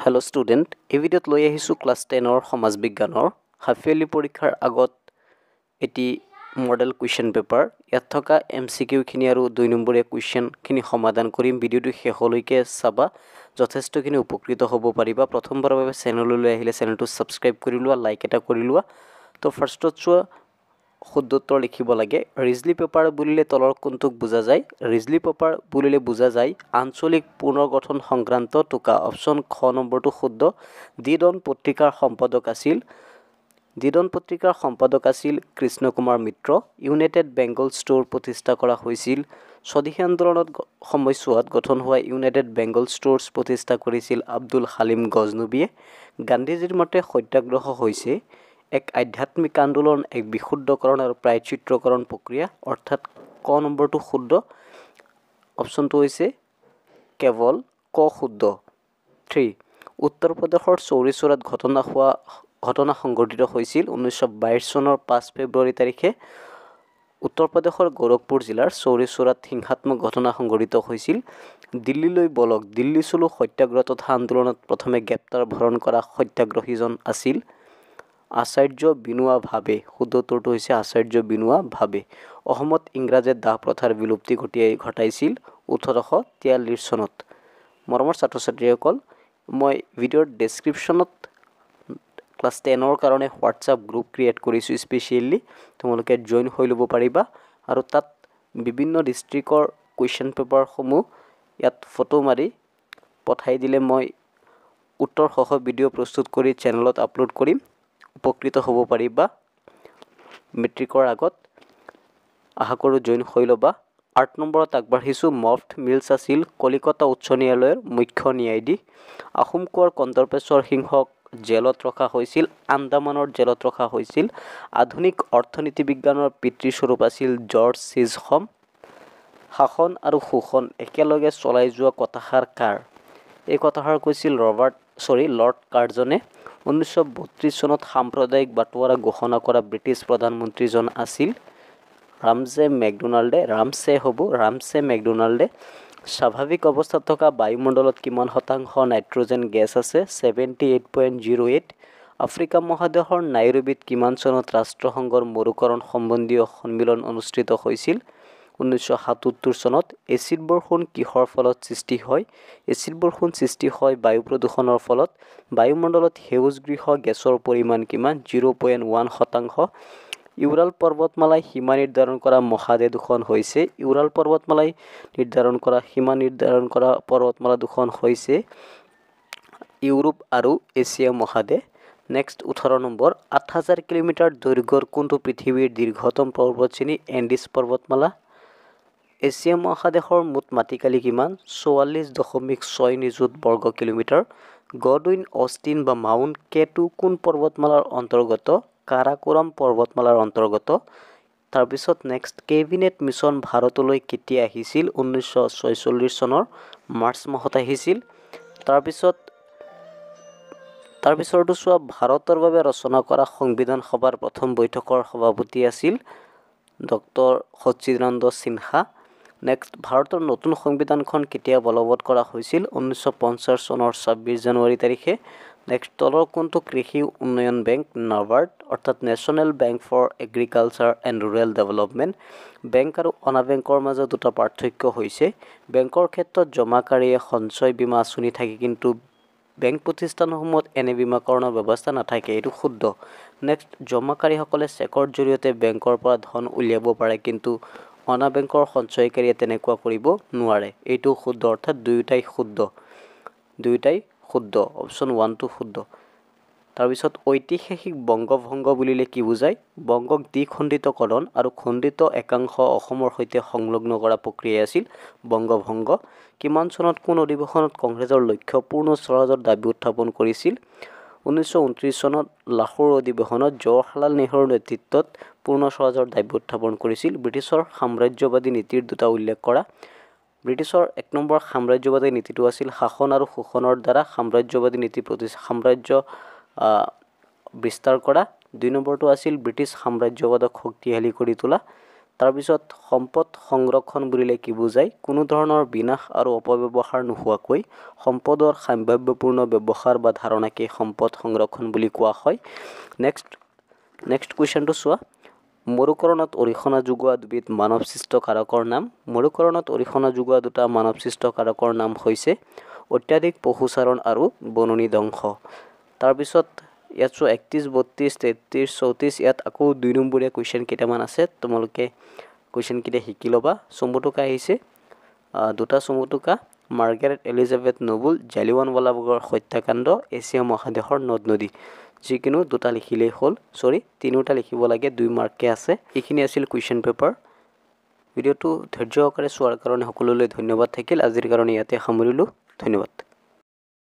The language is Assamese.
হেল্ল' ষ্টুডেণ্ট, এই ভিডিঅ'ত লৈ আহিছোঁ ক্লাছ 10ৰ সমাজ বিজ্ঞানৰ হাফিয়াৰলি পৰীক্ষাৰ আগত এটি মডেল কুৱেশ্যন পেপাৰ। ইয়াত থকা MCQখিনি আৰু 2 নম্বৰীয়া কুৱেশ্যনখিনি সমাধান কৰিম। ভিডিঅ'টো শেষলৈকে চাবা, যথেষ্টখিনি উপকৃত হ'ব পাৰিবা। প্ৰথমবাৰৰ বাবে চেনেললৈ আহিলে চেনেলটো ছাবস্ক্ৰাইব কৰি লোৱা, লাইক এটা কৰি লোৱা। তো ফাৰ্ষ্টত চোৱা, শুদ্ধ উত্তৰ লিখিব লাগে। ৰিজলি পেপাৰ বুলিলে তলৰ কোনটোক বুজা যায়? ৰিজলি পেপাৰ বুলিলে বুজা যায় আঞ্চলিক পুনৰ্গঠন সংক্ৰান্ত টোকা। অপশ্যন খ নম্বৰটো শুদ্ধ। দিদন পত্ৰিকাৰ সম্পাদক আছিল কৃষ্ণ কুমাৰ মিত্ৰ। ইউনাইটেড বেংগল ষ্টোৰ প্ৰতিষ্ঠা কৰা হৈছিল। স্বদেশী আন্দোলনত সময়ছোৱাত গঠন হোৱা ইউনাইটেড বেংগল ষ্টোৰ্ছ প্ৰতিষ্ঠা কৰিছিল আব্দুল হালিম গজনবীয়ে। গান্ধীজীৰ মতে সত্যাগ্ৰহ হৈছে এক আধ্যাত্মিক আন্দোলন, এক বিশুদ্ধকৰণ আৰু প্ৰায়চিত্ৰকৰণ প্ৰক্ৰিয়া, অৰ্থাৎ ক নম্বৰটো শুদ্ধ। অপশ্যনটো হৈছে কেৱল ক শুদ্ধ। 3. উত্তৰ প্ৰদেশৰ চৌৰি চৌৰাত ঘটনা সংঘটিত হৈছিল 1922 চনৰ 5 ফেব্ৰুৱাৰী তাৰিখে। উত্তৰ প্ৰদেশৰ গোৰখপুৰ জিলাৰ চৌৰি চৌৰাত হিংসাত্মক ঘটনা সংঘটিত হৈছিল। দিল্লীলৈ বলক দিল্লী চলো সত্যাগ্ৰহ তথা আন্দোলনত প্ৰথমে গ্ৰেপ্তাৰ ভৰণ কৰা সত্যাগ্ৰহীজন আছিল আচাৰ্য বিনোৱা ভাবে। শুদ্ধ উত্তৰটো হৈছে আচাৰ্য বিনোৱা ভাবে। অসমত ইংৰাজে দাহ প্ৰথাৰ বিলুপ্তি ঘটাইছিল 1843 চনত। মৰমৰ ছাত্ৰ ছাত্ৰীসকল, মই ভিডিঅ'ৰ ডেছক্ৰিপশ্যনত ক্লাছ 10ৰ কাৰণে হোৱাটছআপ গ্ৰুপ ক্ৰিয়েট কৰিছোঁ স্পেচিয়েলি। তোমালোকে জইন হৈ ল'ব পাৰিবা আৰু তাত বিভিন্ন ডিষ্ট্ৰিক্টৰ কুৱেশ্যন পেপাৰসমূহ ইয়াত ফটো মাৰি পঠাই দিলে মই উত্তৰসহ ভিডিঅ' প্ৰস্তুত কৰি চেনেলত আপলোড কৰিম। উপকৃত হ'ব পাৰিবা মেট্ৰিকৰ আগত। আশা কৰোঁ জইন হৈ ল'বা। 8 নম্বৰত আগবাঢ়িছোঁ। মফট মিলছ আছিল কলিকতা উচ্চ ন্যায়ালয়ৰ মুখ্য ন্যায়াধীশ। আহোম কোঁৱৰ কন্দৰ্পেশ্বৰ সিংহক জেলত ৰখা হৈছিল, আন্দামানৰ জেলত ৰখা হৈছিল। আধুনিক অৰ্থনীতি বিজ্ঞানৰ পিতৃস্বৰূপ আছিল জৰ্জ চিজহম। শাসন আৰু শোষণ একেলগে চলাই যোৱা কথাষাৰ কাৰ? এই কথাষাৰ কৈছিল লৰ্ড কাৰ্জনে। 1932 চনত সাম্প্ৰদায়িক বাটোৱাৰা ঘোষণা কৰা ব্ৰিটিছ প্ৰধানমন্ত্ৰীজন আছিল ৰামছে মেকডোনাল্ডে। স্বাভাৱিক অৱস্থাত থকা বায়ুমণ্ডলত কিমান শতাংশ নাইট্ৰজেন গেছ আছে? 78.08। আফ্ৰিকা মহাদেশৰ নাইৰোবিত কিমান চনত ৰাষ্ট্ৰসংঘৰ মৰুকৰণ সম্বন্ধীয় সন্মিলন অনুষ্ঠিত হৈছিল? 1977 চনত। এচিড বৰষুণ কিহৰ ফলত সৃষ্টি হয়? এচিড বৰষুণ সৃষ্টি হয় বায়ু প্ৰদূষণৰ ফলত। বায়ুমণ্ডলত সেউজগৃহ গেছৰ পৰিমাণ কিমান? 0.1%। ইউৰাল পৰ্বতমালাই সীমা নিৰ্ধাৰণ কৰা মহাদেশ দুখন হৈছে? ইউৰাল পৰ্বতমালাই সীমা নিৰ্ধাৰণ কৰা পৰ্বতমালা দুখন হৈছে ইউৰোপ আৰু এছিয়া মহাদেশ। Next 18 number. 8000 কিলোমিটাৰ দৈৰ্ঘ্যৰ কোনটো পৃথিৱীৰ দীৰ্ঘতম পৰ্বতশ্ৰেণী? এণ্ডিছ পৰ্বতমালা। এছিয়া মহাদেশৰ মুঠ মাটিকালি কিমান? 44.6 নিযুত বৰ্গ কিলোমিটাৰ। গডউইন অষ্টিন বা মাউণ্ট কেটু কোন পৰ্বতমালাৰ অন্তৰ্গত? কাৰাকোৰাম পৰ্বতমালাৰ অন্তৰ্গত। তাৰপিছত নেক্সট, কেবিনেট মিছন ভাৰতলৈ কেতিয়া আহিছিল? 1946 চনৰ মাৰ্চ মাহত আহিছিল। তাৰপিছৰটো চোৱা, ভাৰতৰ বাবে ৰচনা কৰা সংবিধান সভাৰ প্ৰথম বৈঠকৰ সভাপতি আছিল ডক্টৰ সচ্চিদানন্দ সিনহা। নেক্সট, ভাৰতৰ নতুন সংবিধানখন কেতিয়া বলবৎ কৰা হৈছিল? 1950 চনৰ 26 জানুৱাৰী তাৰিখে। নেক্সট, তলৰ কোনটো কৃষি উন্নয়ন বেংক? নাবাৰ্ড, অৰ্থাৎ national bank for agriculture and rural development. Bank আৰু অনা বেংকৰ মাজত দুটা পাৰ্থক্য হৈছে, বেংকৰ ক্ষেত্ৰত জমাকাৰীয়ে সঞ্চয় বীমা আঁচনি থাকে, কিন্তু বেংক প্ৰতিষ্ঠানসমূহত এনে বীমাকৰণৰ ব্যৱস্থা নাথাকে। এইটো শুদ্ধ। নেক্সট, জমাকাৰীসকলে চেকৰ জৰিয়তে বেংকৰ পৰা ধন উলিয়াব পাৰে, কিন্তু অনা বেংকৰ সঞ্চয়কাৰীয়ে তেনেকুৱা কৰিব নোৱাৰে। এইটো শুদ্ধ, অৰ্থাৎ দুয়োটাই শুদ্ধ। অপশ্যন 1টো শুদ্ধ। তাৰপিছত ঐতিহাসিক বংগভংগ বুলিলে কি বুজায়? বংগক দ্বিখণ্ডিতকৰণ আৰু খণ্ডিত একাংশ অসমৰ সৈতে সংলগ্ন কৰা প্ৰক্ৰিয়া আছিল বংগভংগ। কিমান চনত কোন অধিৱেশনত কংগ্ৰেছৰ লক্ষ্য পূৰ্ণ স্বৰাজৰ দাবী উত্থাপন কৰিছিল? 1929 চনত লাহোৰ অধিৱেশনত জৱাহৰলাল নেহৰুৰ নেতৃত্বত পূৰ্ণ স্বৰাজৰ দাবী উত্থাপন কৰিছিল। ব্ৰিটিছৰ সাম্ৰাজ্যবাদী নীতিৰ দুটা উল্লেখ কৰা। ব্ৰিটিছৰ 1 নম্বৰ সাম্ৰাজ্যবাদী নীতিটো আছিল শাসন আৰু শোষণৰ দ্বাৰা সাম্ৰাজ্যবাদী সাম্ৰাজ্য বিস্তাৰ কৰা। 2 নম্বৰটো আছিল ব্ৰিটিছ সাম্ৰাজ্যবাদক শক্তিশালী কৰি তোলা। তাৰপিছত সম্পদ সংৰক্ষণ বুলিলে কি বুজায় কোনো ধৰণৰ বিনাশ আৰু অপব্যৱহাৰ নোহোৱাকৈ সম্পদৰ সাম্ভাব্যপূৰ্ণ ব্যৱহাৰ বা ধাৰণাকে সম্পদ সংৰক্ষণ বুলি কোৱা হয় নেক্সট কুৱেশ্যনটো চোৱা মৰুকৰণত অৰিহণা যোগোৱা দুবিধ মানৱসৃষ্ট কাৰকৰ নাম মৰুকৰণত অৰিহণা যোগোৱা দুটা মানৱসৃষ্ট কাৰকৰ নাম হৈছে অত্যাধিক পশুচাৰণ আৰু বননি ধ্বংস তাৰপিছত ইয়াত 31 32 33 34 ইয়াত আকৌ 2 নম্বৰীয়া কুৱেশ্যন কেইটামান আছে তোমালোকে কুৱেশ্যন কেইটা শিকি ল'বা চমুটোকা আহিছে দুটা চমুটোকা মাৰ্গাৰেট এলিজাবেথ নোবেল জালিয়ানৱালাবাগৰ হত্যাকাণ্ড এছিয়া মহাদেশৰ নদ নদী যিকিনো দুটা লিখিলেই হ'ল তিনিটা লিখিব লাগে 2 মাৰ্ককে আছে এইখিনি আছিল কুৱেশ্যন পেপাৰ ভিডিঅ'টো ধৈৰ্য সহকাৰে চোৱাৰ কাৰণে সকলোলৈ ধন্যবাদ থাকিল আজিৰ কাৰণে ইয়াতে সামৰিলোঁ ধন্যবাদ